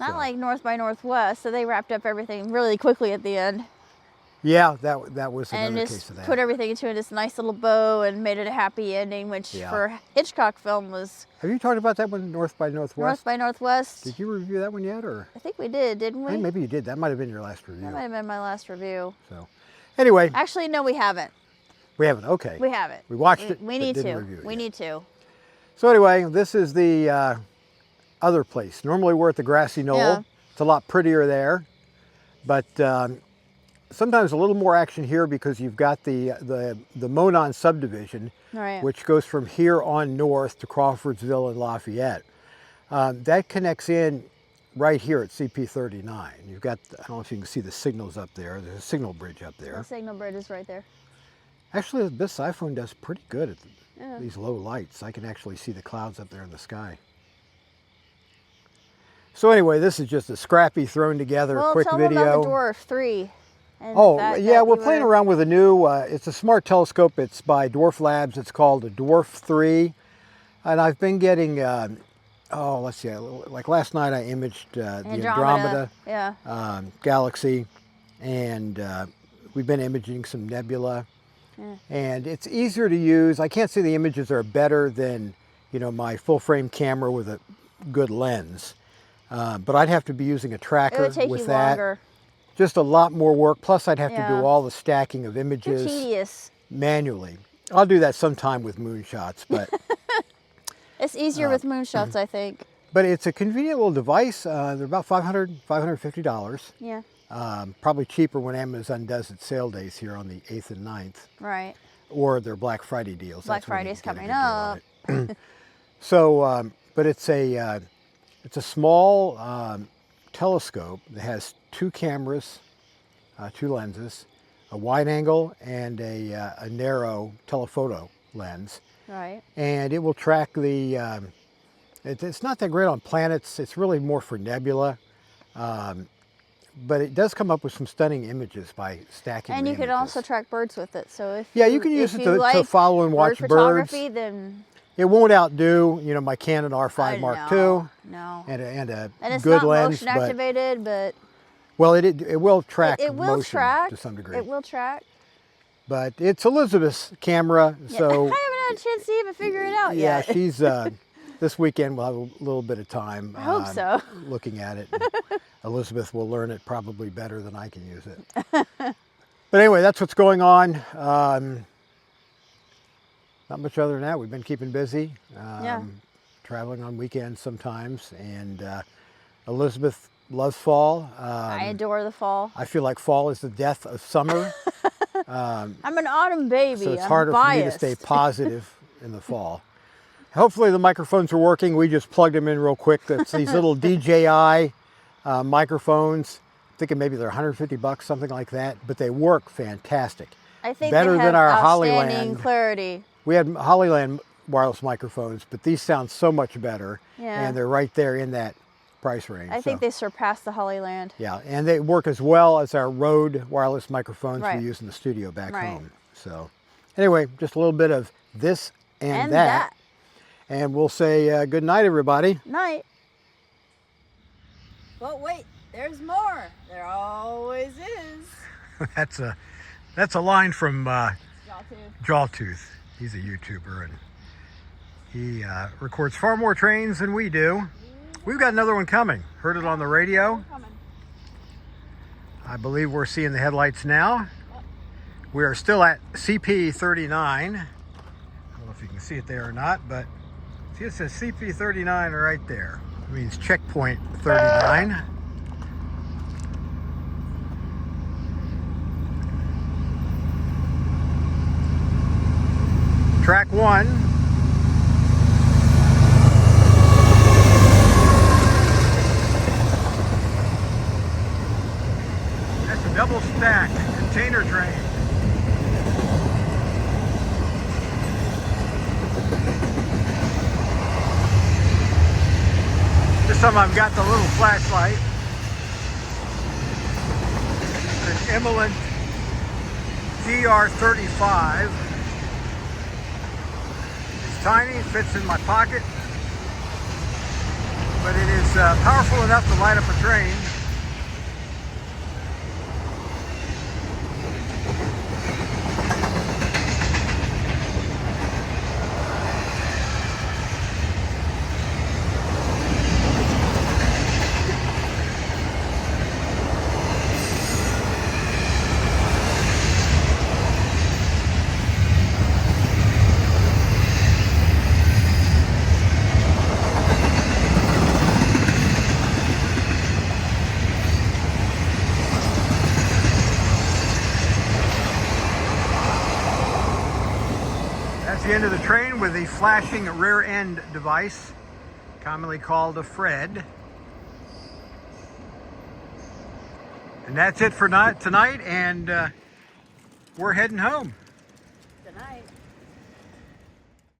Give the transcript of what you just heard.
Not So, like North by Northwest, so they wrapped up everything really quickly at the end. yeah, that was And another case just of that. put everything into this nice little bow and made it a happy ending, which Yeah. for Hitchcock film was Have you talked about that one, North by Northwest? North by Northwest. Did you review that one yet, or? I think we did, didn't I we? think maybe you did. That might have been your last review. That might have been my last review. So, anyway, Actually, no, we haven't. we haven't. Okay. We haven't. We watched it. We but need didn't to. review it We yet. need to. So anyway, this is the other place. Normally we're at the grassy knoll. Yeah. It's a lot prettier there, but sometimes a little more action here because you've got the Monon subdivision, Right. which goes from here on north to Crawfordsville and Lafayette. That connects in right here at CP39. You've got, I don't know if you can see the signals up there. There's a signal bridge up The there. signal bridge is right there. Actually, this iPhone does pretty good at Yeah. these low lights. I can actually see the clouds up there in the sky. So anyway, this is just a scrappy thrown together Well, quick tell them video. about the Dwarf 3. And Oh, that yeah, we're you playing were- around with a new, it's a smart telescope. It's by Dwarf Labs. It's called a Dwarf 3. And I've been getting, let's see, like last night I imaged the Andromeda Yeah. galaxy, and we've been imaging some nebula. Yeah. And it's easier to use. I can't say the images are better than, my full frame camera with a good lens. But I'd have to be using a It tracker would take with you that. longer. Just a lot more work. Plus I'd have to Yeah. do all the stacking of Too images tedious. manually. I'll do that sometime with moonshots, but It's easier with moonshots, I think. but it's a convenient little device. They're about $550. Yeah. Probably cheaper when Amazon does its sale days here on the 8th and 9th, Right. or their Black Friday deals. Black That's when you Friday's get a coming good deal on up. it. So, but it's a small telescope that has two cameras, two lenses, a wide angle and a narrow telephoto lens. Right. And it will track the, it's not that great on planets, it's really more for nebula. But it does come up with some stunning images by stacking And the you can images. also track birds with it. So if Yeah, you can use if it you to like follow and watch bird birds. photography, then It won't outdo, my Canon R5 Mark II No. and a And it's good not lens, motion activated, but well, it will track it will motion track to some degree. It will track. But it's Elizabeth's camera, Yeah. so I haven't had a chance to even figure it out yeah, yet. she's this weekend we'll have a little bit of time. I hope so. Looking at it. And Elizabeth will learn it probably better than I can use it. But anyway, that's what's going on. Not much other than that. We've been keeping busy. Yeah. Traveling on weekends sometimes, and Elizabeth loves fall. I adore the fall. I feel like fall is the death of summer. I'm an autumn baby. So it's I'm harder biased. for me to stay positive in the fall. Hopefully the microphones are working. We just plugged them in real quick. That's these little DJI microphones. I'm thinking maybe they're $150, something like that, but they work fantastic. I think better they have than our outstanding Hollyland. clarity. We had Hollyland wireless microphones, but these sound so much better, Yeah. and they're right there in that price range. I think they surpassed the Hollyland. Yeah, and they work as well as our Rode wireless microphones Right. we use in the studio back Right. home. So anyway, just a little bit of this and, And that. And we'll say good night, everybody. Night. But wait, there's more. There always is. That's a line from Jawtooth. Jawtooth. He's a YouTuber, and he records far more trains than we do. We've got another one coming. Heard it on the radio. Coming. I believe we're seeing the headlights now. We are still at CP39. I don't know if you can see it there or not, but see, it says CP39 right there. It means checkpoint 39. Track 1. That's a double stack container train. This time I've got the little flashlight. An Imalent GR35. It's tiny, fits in my pocket. but it is powerful enough to light up a train. That's the end of the train with the flashing rear end device, commonly called a Fred. And that's it for tonight, and we're heading home. Good night.